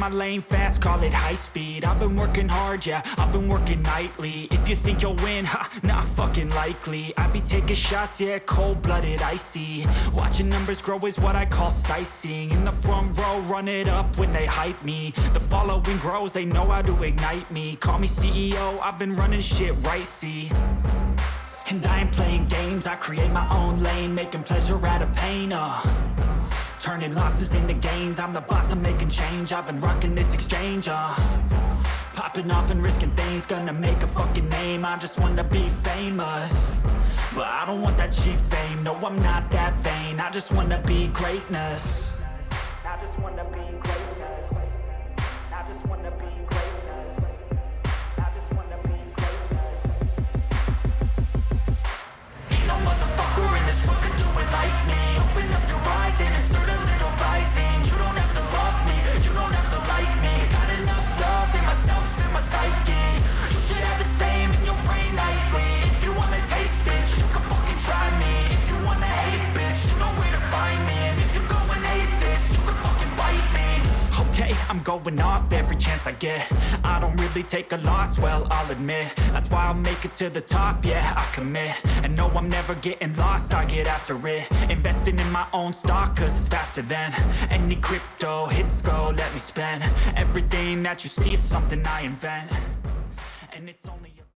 my lane fast, call it high speed. I've been working hard, yeah, I've been working nightly. If you think you'll win, ha, not fucking likely. I be taking shots, yeah, cold-blooded, icy. Watching numbers grow is what I call sightseeing. In the front row, run it up when they hype me. The following grows, they know how to ignite me. Call me CEO, I've been running shit right, see. And I ain't playing games, I create my own lane, making pleasure out of pain, turning losses into gains. I'm the boss, I'm making change. I've been rocking this exchange, popping off and risking things. Gonna make a fucking name, I just wanna be famous. But I don't want that cheap fame, no, I'm not that vain. I just wanna be greatness. I just wanna be greatness. I just wanna be greatness. I just wanna be greatness. Ain't no motherfucker in this world could do it like me. Open up your eyes and insert a little rising. You don't have to love me, you don't have to like me. Got enough love in myself, in my psyche. You should have the same in your brain nightly. If you wanna taste, bitch, you can fucking try me. If you wanna hate, bitch, you know where to find me. And if you're going hate this, you can fucking bite me. Okay, I'm going off every chance I get. I don't really take a loss, well, I'll admit. That's why I'll make it to the top, yeah, I commit. And no, I'm never getting lost, I get after it. Investing in my own stock, cause it's faster than any crypto hits go, let me spend. Everything that you see is something I invent. And it's only